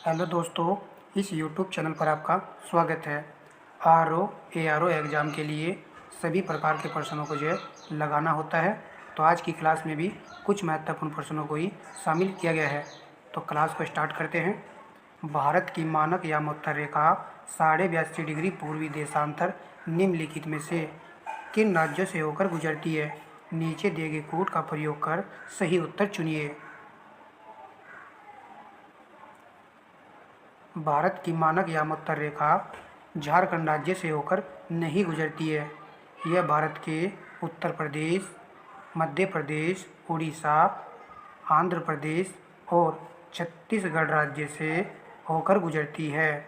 Hello दोस्तों, इस YouTube channel पर आपका स्वागत है। आर ओ एग्ज़ाम के लिए सभी प्रकार के प्रश्नों को लगाना होता है। तो आज की क्लास में भी कुछ महत्वपूर्ण प्रश्नों को ही शामिल किया गया है। तो क्लास को स्टार्ट करते हैं। भारत की मानक यामोत्तर रेखा 82.5 डिग्री पूर्वी देशांतर निम्नलिखित में से किन राज्यों से होकर गुजरती है? नीचे दिए गए कोड का प्रयोग कर सही उत्तर चुनिए। भारत की मानक यामोत्तर रेखा झारखंड राज्य से होकर नहीं गुजरती है। यह भारत के उत्तर प्रदेश, मध्य प्रदेश, उड़ीसा, आंध्र प्रदेश और छत्तीसगढ़ राज्य से होकर गुजरती है।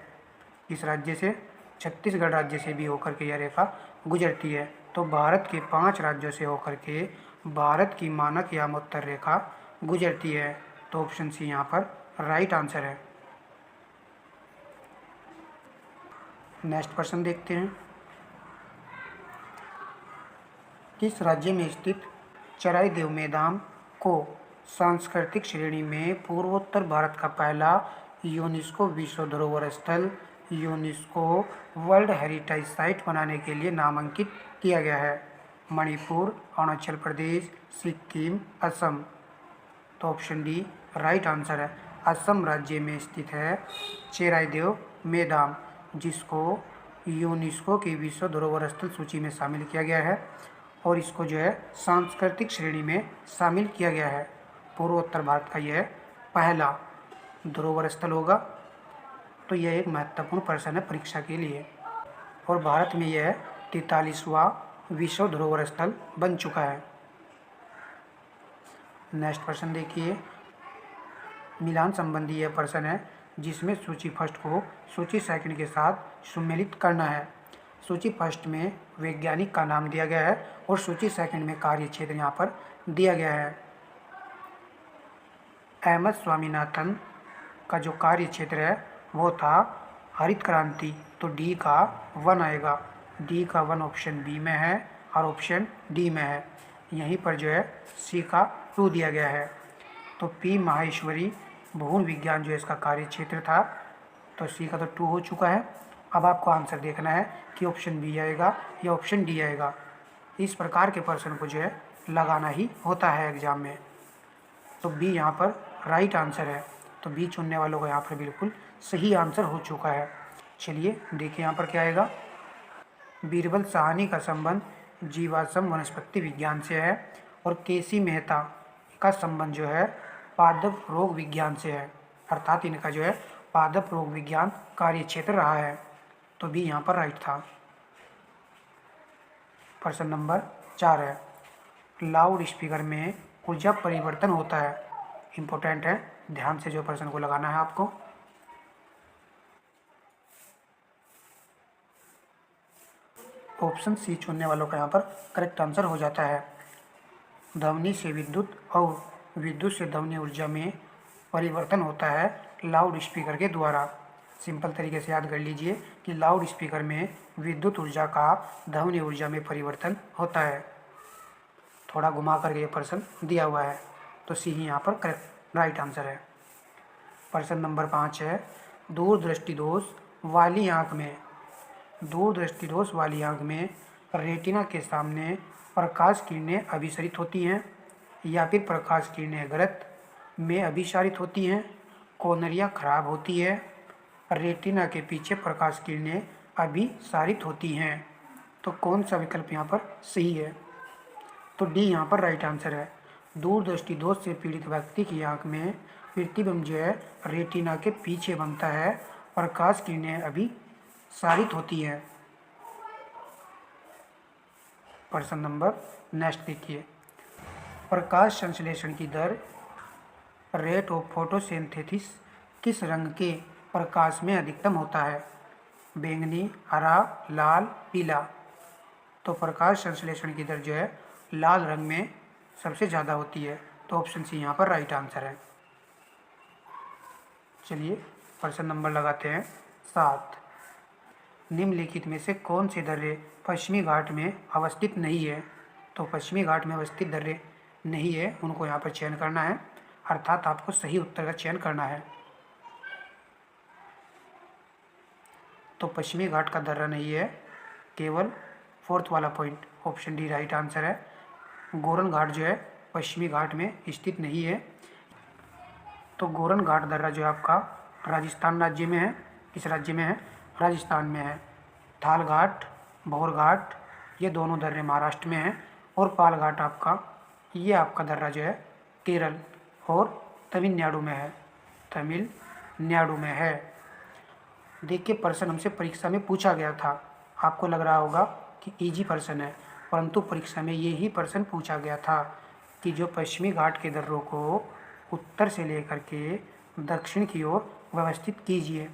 इस राज्य से छत्तीसगढ़ राज्य से भी होकर के यह रेखा गुजरती है। तो भारत के 5 राज्यों से होकर के भारत की मानक यामोत्तर रेखा गुजरती है। तो ऑप्शन सी यहाँ पर राइट आंसर है। नेक्स्ट क्वेश्चन देखते हैं। किस राज्य में स्थित चराई देव मैदान को सांस्कृतिक श्रेणी में पूर्वोत्तर भारत का पहला यूनेस्को विश्व धरोहर स्थल यूनेस्को वर्ल्ड हेरिटेज साइट बनाने के लिए नामांकित किया गया है? मणिपुर, अरुणाचल प्रदेश, सिक्किम, असम। तो ऑप्शन डी राइट आंसर है। असम राज्य में स्थित है चेराई देव मैदान, जिसको यूनेस्को की विश्व धरोहर स्थल सूची में शामिल किया गया है और इसको सांस्कृतिक श्रेणी में शामिल किया गया है। पूर्वोत्तर भारत का यह पहला धरोहर स्थल होगा। तो यह एक महत्वपूर्ण प्रश्न है परीक्षा के लिए और भारत में यह 43वां विश्व धरोहर स्थल बन चुका है। नेक्स्ट प्रश्न देखिए। मिलान संबंधी यह प्रश्न है जिसमें सूची फर्स्ट को सूची सेकंड के साथ सम्मिलित करना है। सूची फर्स्ट में वैज्ञानिक का नाम दिया गया है और सूची सेकंड में कार्य क्षेत्र यहाँ पर दिया गया है। एम एस स्वामीनाथन का जो कार्य क्षेत्र है वो था हरित क्रांति। तो डी का 1 आएगा। डी का 1 ऑप्शन बी में है और ऑप्शन डी में है। यहीं पर सी का 2 दिया गया है। तो पी माहेश्वरी भूगोल विज्ञान इसका कार्य क्षेत्र था। तो सी का तो 2 हो चुका है। अब आपको आंसर देखना है कि ऑप्शन बी आएगा या ऑप्शन डी आएगा। इस प्रकार के प्रश्न को लगाना ही होता है एग्जाम में। तो बी यहाँ पर राइट आंसर है। तो बी चुनने वालों को यहाँ पर बिल्कुल सही आंसर हो चुका है। चलिए देखिए यहाँ पर क्या आएगा। बीरबल साहनी का संबंध जीवाश्म वनस्पति विज्ञान से है और केसी मेहता का संबंध पादप रोग विज्ञान से है, अर्थात इनका पादप रोग विज्ञान कार्य क्षेत्र रहा है। तो बी यहाँ पर राइट था। प्रश्न नंबर 4 है। लाउड स्पीकर में ऊर्जा परिवर्तन होता है। इम्पोर्टेंट है, ध्यान से प्रश्न को लगाना है आपको। ऑप्शन सी चुनने वालों का यहाँ पर करेक्ट आंसर हो जाता है। ध्वनि से विद्युत और विद्युत से ध्वनि ऊर्जा में परिवर्तन होता है लाउड स्पीकर के द्वारा। सिंपल तरीके से याद कर लीजिए कि लाउड स्पीकर में विद्युत ऊर्जा का ध्वनि ऊर्जा में परिवर्तन होता है। थोड़ा घुमा करके ये प्रश्न दिया हुआ है। तो सी ही यहाँ पर करेक्ट राइट आंसर है। प्रश्न नंबर 5 है। दूरदृष्टि दोष वाली आँख में रेटिना के सामने प्रकाश किरणें अभिसरित होती हैं या फिर प्रकाश किरणें गलत में अभिसारित होती हैं, कॉर्निया खराब होती है, रेटिना के पीछे प्रकाश किरणें अभिसारित होती हैं। तो कौन सा विकल्प यहाँ पर सही है? तो डी यहाँ पर राइट आंसर है। दूरदृष्टि दोष से पीड़ित व्यक्ति की आँख में प्रतिबिंब रेटिना के पीछे बनता है, प्रकाश किरणें अभिसारित होती हैं। प्रश्न नंबर नेक्स्ट देखिए। प्रकाश संश्लेषण की दर रेट ऑफ फोटोसिंथेसिस किस रंग के प्रकाश में अधिकतम होता है? बैंगनी, हरा, लाल, पीला। तो प्रकाश संश्लेषण की दर लाल रंग में सबसे ज़्यादा होती है। तो ऑप्शन सी यहाँ पर राइट आंसर है। चलिए प्रश्न नंबर लगाते हैं 7। निम्नलिखित में से कौन से दर्रे पश्चिमी घाट में अवस्थित नहीं है? तो पश्चिमी घाट में अवस्थित दर्रे नहीं है, उनको यहाँ पर चयन करना है, अर्थात आपको सही उत्तर का चयन करना है। तो पश्चिमी घाट का दर्रा नहीं है, केवल फोर्थ वाला point option D right answer है। गोरन घाट जो है पश्चिमी घाट में स्थित नहीं है। तो गोरन घाट दर्रा जो है आपका राजस्थान राज्य में है। किस राज्य में है? राजस्थान में है। थाल घाट, भौर घाट ये दोनों दर्रे महाराष्ट्र में हैं। और पाल घाट ये आपका दर्रा जो है केरल और तमिलनाडु में है। तमिलनाडु में है। देखिए प्रश्न हमसे परीक्षा में पूछा गया था, आपको लग रहा होगा कि इजी प्रश्न है, परंतु परीक्षा में ये ही प्रश्न पूछा गया था कि जो पश्चिमी घाट के दर्रों को उत्तर से लेकर के दक्षिण की ओर व्यवस्थित कीजिए,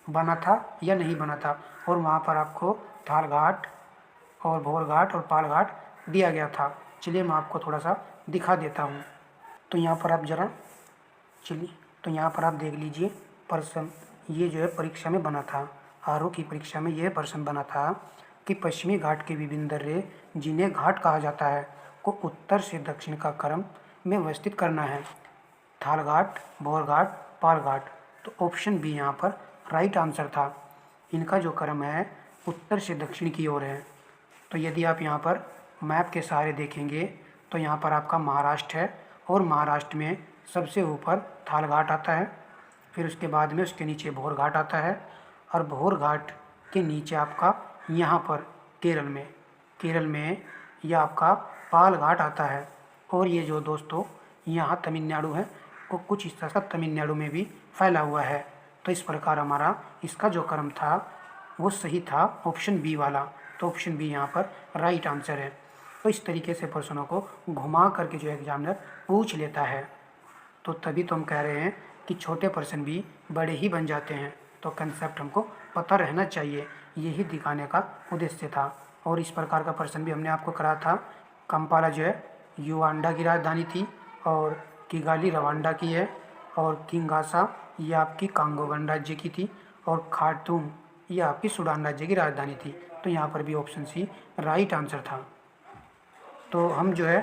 बना था या नहीं बना था। और वहाँ पर आपको थाल घाट और भौर घाट और पाल घाट दिया गया था। चलिए मैं आपको थोड़ा सा दिखा देता हूँ। तो यहाँ पर आप जरा चलिए, तो यहाँ पर आप देख लीजिए प्रश्न ये जो है परीक्षा में बना था। आरओ की परीक्षा में यह प्रश्न बना था कि पश्चिमी घाट के विभिन्न दर्रे जिन्हें घाट कहा जाता है को उत्तर से दक्षिण का क्रम में व्यवस्थित करना है। थाल घाट, भौर घाट, पाल घाट। तो ऑप्शन बी यहाँ पर राइट आंसर था। इनका जो क्रम है उत्तर से दक्षिण की ओर है। तो यदि आप यहाँ पर मैप के सहारे देखेंगे तो यहाँ पर आपका महाराष्ट्र है और महाराष्ट्र में सबसे ऊपर थाल घाट आता है, फिर उसके बाद में उसके नीचे भौर घाट आता है और भौर घाट के नीचे आपका यहाँ पर केरल में यह आपका पाल घाट आता है। और ये जो दोस्तों यहाँ तमिलनाडु है वो कुछ हिस्सा सा तमिलनाडु में भी फैला हुआ है। तो इस प्रकार हमारा इसका जो क्रम था वो सही था, ऑप्शन बी वाला। तो ऑप्शन बी यहाँ पर राइट आंसर है। तो इस तरीके से प्रश्नों को घुमा करके जो एग्जामिनर पूछ लेता है, तो तभी तो हम कह रहे हैं कि छोटे प्रश्न भी बड़े ही बन जाते हैं। तो कंसेप्ट हमको पता रहना चाहिए, यही दिखाने का उद्देश्य था। और इस प्रकार का प्रश्न भी हमने आपको करा था। कंपाला जो है युगांडा की राजधानी थी और किगाली रवांडा की है और किंगासा ये आपकी कांगो गणराज्य की थी और खार्टूम ये आपकी सूडान राज्य की राजधानी थी। तो यहाँ पर भी ऑप्शन सी राइट आंसर था। तो हम जो है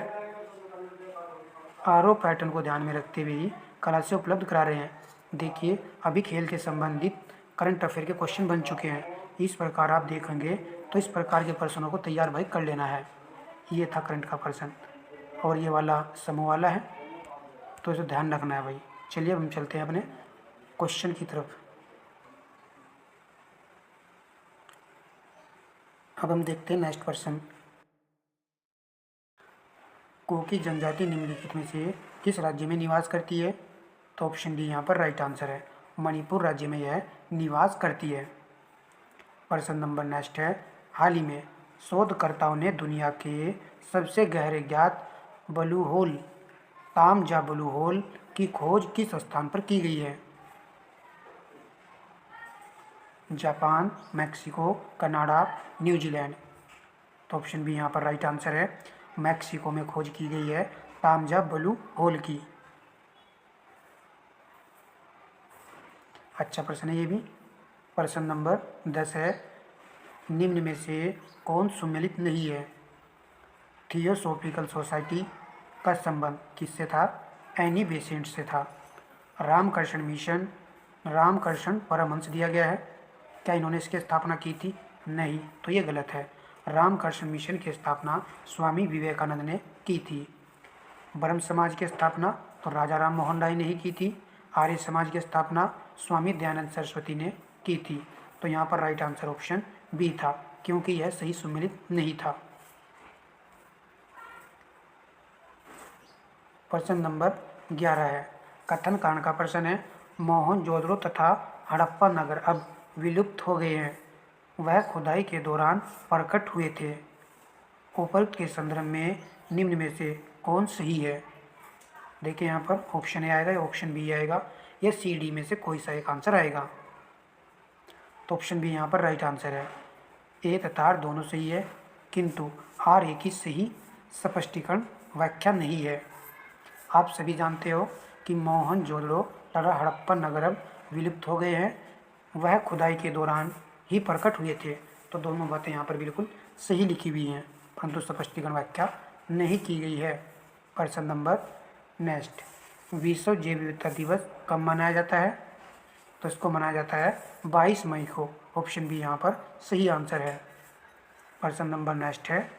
आरओ पैटर्न को ध्यान में रखते हुए ही क्लासें उपलब्ध करा रहे हैं। देखिए अभी खेल से संबंधित करंट अफेयर के क्वेश्चन बन चुके हैं। इस प्रकार आप देखेंगे तो इस प्रकार के प्रश्नों को तैयार भाई कर लेना है। ये था करंट का प्रश्न और ये वाला समूह वाला है, तो इसे ध्यान रखना है भाई। चलिए अब हम चलते हैं अपने क्वेश्चन की तरफ। अब हम देखते हैं नेक्स्ट क्वेश्चन। कुकी जनजाति निम्नलिखित में से किस राज्य में निवास करती है? तो ऑप्शन डी यहाँ पर राइट आंसर है। मणिपुर राज्य में यह निवास करती है। प्रश्न नंबर नेक्स्ट है, हाल ही में शोधकर्ताओं ने दुनिया के सबसे गहरे ज्ञात ब्लू होल तामजा ब्लू होल की खोज किस स्थान पर की गई है? Japan, Mexico, Canada, New Zealand. तो ऑप्शन बी यहाँ पर राइट आंसर है। मैक्सिको में खोज की गई है तामजा ब्लू होल की। अच्छा प्रश्न है ये भी। प्रश्न नंबर 10 है, निम्न में से कौन सुमेलित नहीं है? थियोसॉफिकल सोसाइटी का संबंध किससे था? एनी बेसेंट से था। रामकृष्ण मिशन, रामकृष्ण परमहंस दिया गया है, क्या इन्होंने इसकी स्थापना की थी? नहीं, तो ये गलत है। रामकृष्ण मिशन की स्थापना स्वामी विवेकानंद ने की थी। ब्रह्म समाज की स्थापना तो राजा राम मोहन राय ने ही की थी। आर्य समाज की स्थापना स्वामी दयानंद सरस्वती ने की थी। तो यहाँ पर राइट आंसर ऑप्शन बी था, क्योंकि यह सही सुमेलित नहीं था। प्रश्न नंबर 11 है, कथन कारण का प्रश्न है। मोहनजोदड़ो तथा हड़प्पा नगर अब विलुप्त हो गए हैं, वह खुदाई के दौरान प्रकट हुए थे। उपरोक्त के संदर्भ में निम्न में से कौन सही है? देखिए यहाँ पर ऑप्शन ए आएगा या ऑप्शन बी आएगा या सी डी में से कोई सा एक आंसर आएगा। तो ऑप्शन बी यहाँ पर राइट आंसर है। ए तथा आर दोनों सही है, किंतु आर ए की सही स्पष्टीकरण व्याख्या नहीं है। आप सभी जानते हो कि मोहनजोदड़ो तथा हड़प्पा नगर अब विलुप्त हो गए हैं, वह खुदाई के दौरान ही प्रकट हुए थे। तो दोनों बातें यहाँ पर बिल्कुल सही लिखी हुई हैं, परंतु स्पष्टीकरण व्याख्या नहीं की गई है। प्रश्न नंबर नेक्स्ट, विश्व जैव विविधता दिवस कब मनाया जाता है? तो इसको मनाया जाता है 22 मई को। ऑप्शन बी यहाँ पर सही आंसर है। प्रश्न नंबर नेक्स्ट है,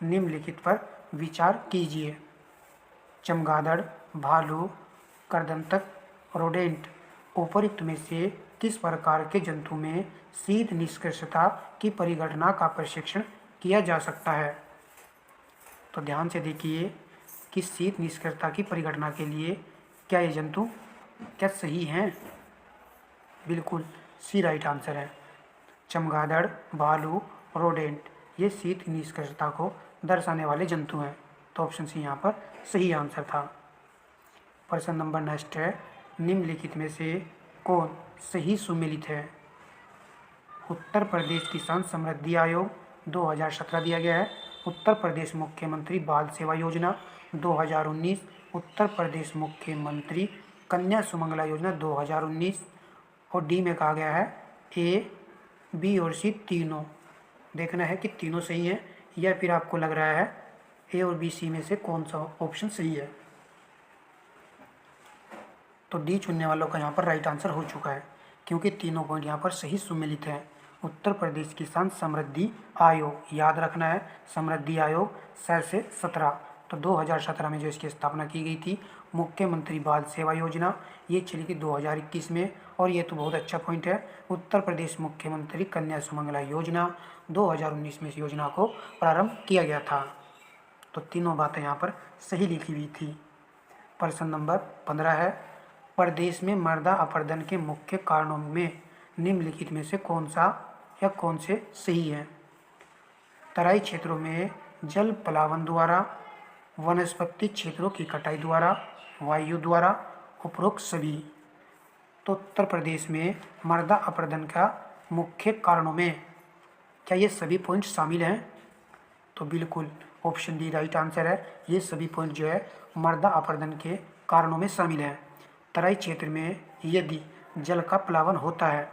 निम्नलिखित पर विचार कीजिए। चमगादड़, भालू, करदंतक, रोडेंट उपरोक्त में से किस प्रकार के जंतु में शीत निष्कर्षता की परिगणना का प्रशिक्षण किया जा सकता है? तो ध्यान से देखिए कि शीत निष्कर्षता की परिगणना के लिए क्या ये जंतु क्या सही हैं? बिल्कुल सी राइट आंसर है। चमगादड़, भालू, रोडेंट ये शीत निष्कर्षता को दर्शाने वाले जंतु हैं, तो ऑप्शन सी यहाँ पर सही आंसर था। प्रश्न नंबर नेक्स्ट है, निम्नलिखित में से कौन सही सुमेलित है? उत्तर प्रदेश किसान समृद्धि आयोग 2017 दिया गया है, उत्तर प्रदेश मुख्यमंत्री बाल सेवा योजना 2019, उत्तर प्रदेश मुख्यमंत्री कन्या सुमंगला योजना 2019, और डी में कहा गया है ए, बी और सी तीनों। देखना है कि तीनों सही हैं या फिर आपको लग रहा है ए और बी सी में से कौन सा ऑप्शन सही है। तो डी चुनने वालों का यहाँ पर राइट आंसर हो चुका है, क्योंकि तीनों पॉइंट यहाँ पर सही सुमेलित हैं। उत्तर प्रदेश किसान समृद्धि आयोग, याद रखना है समृद्धि आयोग 6 से 17, तो 2017 में जो इसकी स्थापना की गई थी। मुख्यमंत्री बाल सेवा योजना ये चली थी 2021 में, और ये तो बहुत अच्छा पॉइंट है। उत्तर प्रदेश मुख्यमंत्री कन्या सुमंगला योजना 2019 में इस योजना को प्रारंभ किया गया था। तो तीनों बातें यहाँ पर सही लिखी हुई थी। प्रश्न नंबर 15 है, प्रदेश में मृदा अपरदन के मुख्य कारणों में निम्नलिखित में से कौन सा या कौन से सही है? तराई क्षेत्रों में जल प्लावन द्वारा, वनस्पति क्षेत्रों की कटाई द्वारा, वायु द्वारा, उपरोक्त सभी। तो उत्तर प्रदेश में मृदा अपरदन का मुख्य कारणों में क्या ये सभी पॉइंट शामिल हैं? तो बिल्कुल ऑप्शन डी राइट आंसर है। ये सभी पॉइंट जो है मृदा अपरदन के कारणों में शामिल हैं। तराई क्षेत्र में यदि जल का प्लावन होता है,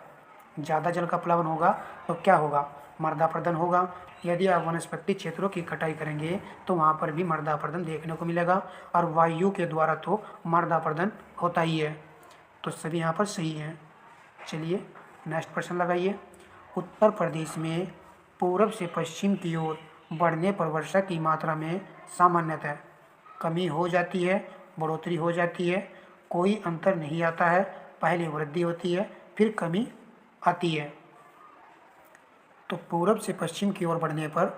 ज़्यादा जल का प्लावन होगा तो क्या होगा? मृदा अपरदन होगा। यदि आप वनस्पति क्षेत्रों की कटाई करेंगे तो वहाँ पर भी मृदा अपरदन देखने को मिलेगा, और वायु के द्वारा तो मृदा अपरदन होता ही है। तो सभी यहाँ पर सही हैं। चलिए नेक्स्ट प्रश्न लगाइए। उत्तर प्रदेश में पूर्व से पश्चिम की ओर बढ़ने पर वर्षा की मात्रा में सामान्यतः कमी हो जाती है, बढ़ोतरी हो जाती है, कोई अंतर नहीं आता है, पहले वृद्धि होती है फिर कमी आती है। तो पूर्व से पश्चिम की ओर बढ़ने पर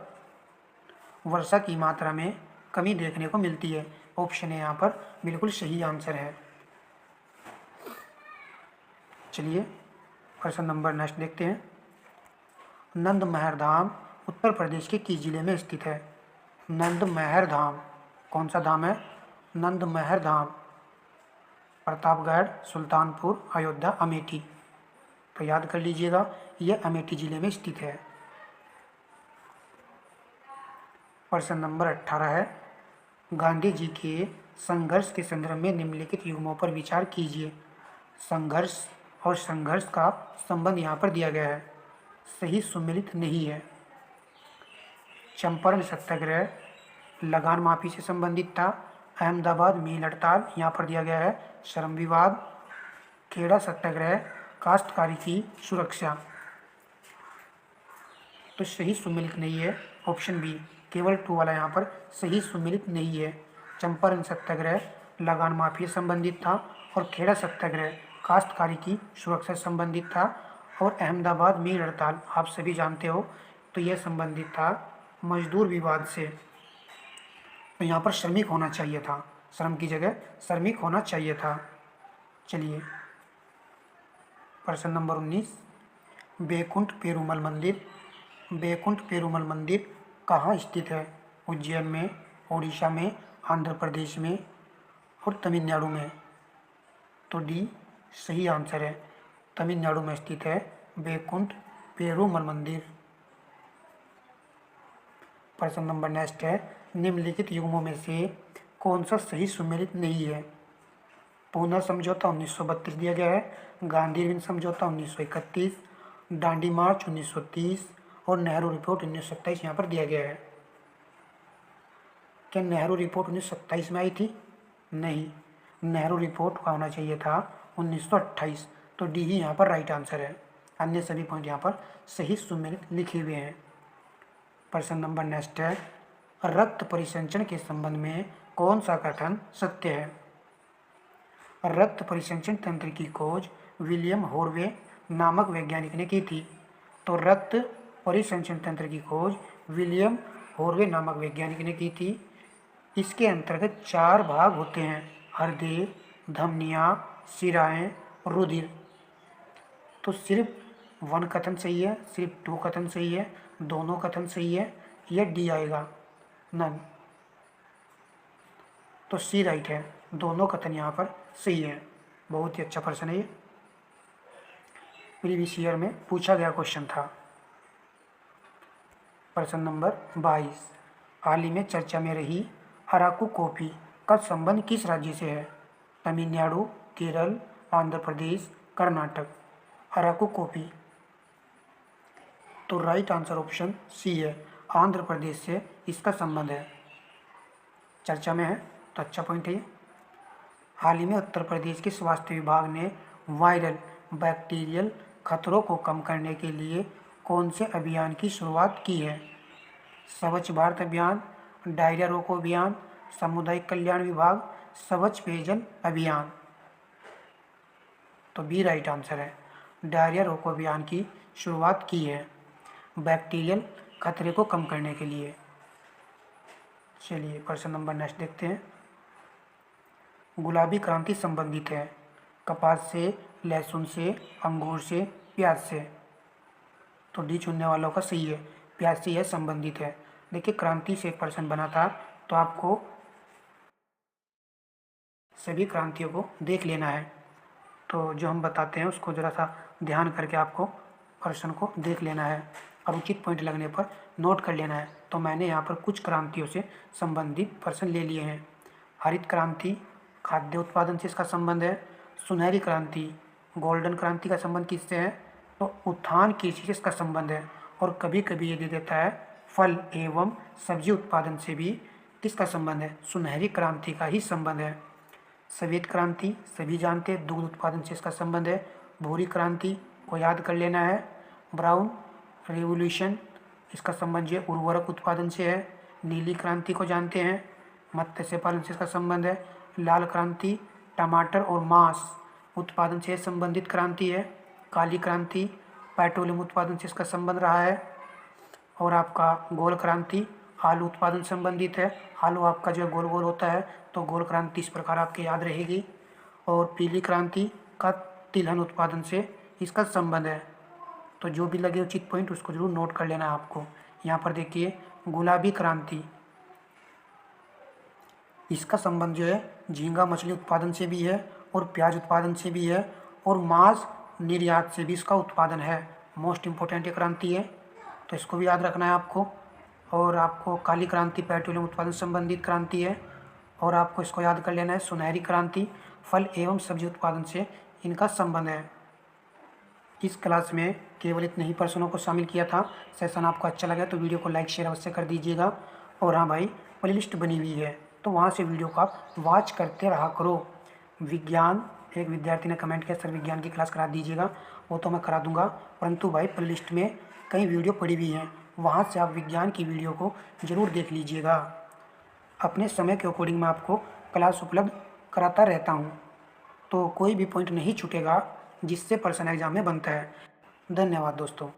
वर्षा की मात्रा में कमी देखने को मिलती है। ऑप्शन ए यहाँ पर बिल्कुल सही आंसर है। चलिए प्रश्न नंबर नेक्स्ट देखते हैं। नंद महर धाम उत्तर प्रदेश के किस जिले में स्थित है? नंद महर धाम कौन सा धाम है? नंद महर धाम प्रतापगढ़, सुल्तानपुर, अयोध्या, अमेठी। तो याद कर लीजिएगा, यह अमेठी जिले में स्थित है। प्रश्न नंबर 18 है, गांधी जी के संघर्ष के संदर्भ में निम्नलिखित युग्मों पर विचार कीजिए। संघर्ष और संघर्ष का संबंध यहाँ पर दिया गया है, सही सुमेलित नहीं है। चंपारण सत्याग्रह लगान माफी से संबंधित था। अहमदाबाद मील हड़ताल यहाँ पर दिया गया है श्रम विवाद। खेड़ा सत्याग्रह काश्तकारी की सुरक्षा। तो सही सुमेलित नहीं है, ऑप्शन बी केवल 2 वाला यहाँ पर सही सुमेलित नहीं है। चंपारण सत्याग्रह लगान माफी से संबंधित था, और खेड़ा सत्याग्रह काश्तकारी की सुरक्षा से संबंधित था, और अहमदाबाद मील हड़ताल आप सभी जानते हो तो यह संबंधित था मजदूर विवाद से। तो यहाँ पर श्रमिक होना चाहिए था, श्रम की जगह श्रमिक होना चाहिए था। चलिए प्रश्न नंबर 19, बैकुंठ पेरुमल मंदिर। बैकुंठ पेरुमल मंदिर कहाँ स्थित है? उज्जैन में, उड़ीसा में, आंध्र प्रदेश में और तमिलनाडु में। तो डी सही आंसर है, तमिलनाडु में स्थित है बैकुंठ पेरुमल मंदिर। प्रश्न नंबर नेक्स्ट है, निम्नलिखित युग्मों में से कौन सा सही सुमेलित नहीं है? पूना समझौता 1932 दिया गया है, गांधी अरविंद समझौता 1931, डांडी मार्च 1930 और नेहरू रिपोर्ट 1927 यहाँ पर दिया गया है। क्या नेहरू रिपोर्ट 1927 में आई थी? नहीं, नेहरू रिपोर्ट का होना चाहिए था 1928। तो डी ही यहाँ पर राइट आंसर है। अन्य सभी पॉइंट यहाँ पर सही सुमेलित लिखे हुए हैं। प्रश्न नंबर नेक्स्ट है, रक्त परिसंचरण के संबंध में कौन सा कथन सत्य है? रक्त परिसंचरण तंत्र की खोज विलियम होरवे नामक वैज्ञानिक ने की थी। तो रक्त परिसंचरण तंत्र की खोज विलियम होरवे नामक वैज्ञानिक ने की थी। इसके अंतर्गत 4 भाग होते हैं, हृदय, धमनियाँ, शिराएँ, रुधिर। तो सिर्फ 1 कथन सही है, सिर्फ 2 कथन सही है, दोनों कथन सही है, यह डी आएगा, नन। तो सी राइट है, दोनों कथन यहाँ पर सही है। बहुत ही अच्छा प्रश्न है ये, प्रीवियस ईयर में पूछा गया क्वेश्चन था। प्रश्न नंबर 22, हाल ही में चर्चा में रही अराकू कॉफ़ी का संबंध किस राज्य से है? तमिलनाडु, केरल, आंध्र प्रदेश, कर्नाटक। अराकू कॉफ़ी, तो राइट आंसर ऑप्शन सी है, आंध्र प्रदेश से इसका संबंध है, चर्चा में है, तो अच्छा पॉइंट है ये। हाल ही में उत्तर प्रदेश के स्वास्थ्य विभाग ने वायरल बैक्टीरियल खतरों को कम करने के लिए कौन से अभियान की शुरुआत की है? स्वच्छ भारत अभियान, डायरिया रोको अभियान, सामुदायिक कल्याण विभाग, स्वच्छ पेयजल अभियान। तो बी राइट आंसर है, डायरिया रोको अभियान की शुरुआत की है बैक्टीरियल खतरे को कम करने के लिए। चलिए प्रश्न नंबर नेक्स्ट देखते हैं। गुलाबी क्रांति संबंधित है कपास से, लहसुन से, अंगूर से, प्याज से। तो डी चुनने वालों का सही है, प्याज से यह संबंधित है। देखिए क्रांति से एक प्रश्न बना था, तो आपको सभी क्रांतियों को देख लेना है। तो जो हम बताते हैं उसको ज़रा सा ध्यान करके आपको प्रश्न को देख लेना है और उचित पॉइंट लगने पर नोट कर लेना है। तो मैंने यहाँ पर कुछ क्रांतियों से संबंधित प्रश्न ले लिए हैं। हरित क्रांति, खाद्य उत्पादन से इसका संबंध है। सुनहरी क्रांति, गोल्डन क्रांति का संबंध किससे है? तो उत्थान कृषि से इसका संबंध है। और कभी कभी ये दे देता है फल एवं सब्जी उत्पादन से भी किसका संबंध है? सुनहरी क्रांति का ही संबंध है। श्वेत क्रांति सभी जानते हैं, दूध उत्पादन से इसका संबंध है। भूरी क्रांति को याद कर लेना है। ब्राउन रेवोल्यूशन, इसका संबंध जो है उर्वरक उत्पादन से है। नीली क्रांति को जानते हैं, मत्स्य पालन से इसका संबंध है। लाल क्रांति टमाटर और मांस उत्पादन से संबंधित क्रांति है। काली क्रांति पेट्रोलियम उत्पादन से इसका संबंध रहा है। और आपका गोल क्रांति आलू उत्पादन संबंधित है। आलू आपका जो गोल गोल होता है, तो गोल क्रांति इस प्रकार आपके याद रहेगी। और पीली क्रांति का तिलहन उत्पादन से इसका संबंध है। तो जो भी लगे उचित पॉइंट उसको जरूर नोट कर लेना है आपको। यहाँ पर देखिए गुलाबी क्रांति, इसका संबंध जो है झींगा मछली उत्पादन से भी है और प्याज उत्पादन से भी है और मांस निर्यात से भी इसका उत्पादन है। मोस्ट इम्पोर्टेंट ये क्रांति है, तो इसको भी याद रखना है आपको। और आपको काली क्रांति पेट्रोलियम उत्पादन संबंधित क्रांति है और आपको इसको याद कर लेना है। सुनहरी क्रांति फल एवं सब्जी उत्पादन से इनका संबंध है। इस क्लास में केवल इतने ही प्रश्नों को शामिल किया था। सेशन आपको अच्छा लगा तो वीडियो को लाइक शेयर अवश्य कर दीजिएगा। और हाँ भाई, प्लेलिस्ट बनी हुई है तो वहाँ से वीडियो को आप वॉच करते रहा करो। विज्ञान, एक विद्यार्थी ने कमेंट किया सर विज्ञान की क्लास करा दीजिएगा, वो तो मैं करा दूंगा, परंतु भाई प्लेलिस्ट में कई वीडियो पड़ी हुई हैं, वहाँ से आप विज्ञान की वीडियो को ज़रूर देख लीजिएगा। अपने समय के अकॉर्डिंग मैं आपको क्लास उपलब्ध कराता रहता हूँ, तो कोई भी पॉइंट नहीं छूटेगा जिससे पर्सनल एग्जाम में बनता है। धन्यवाद दोस्तों।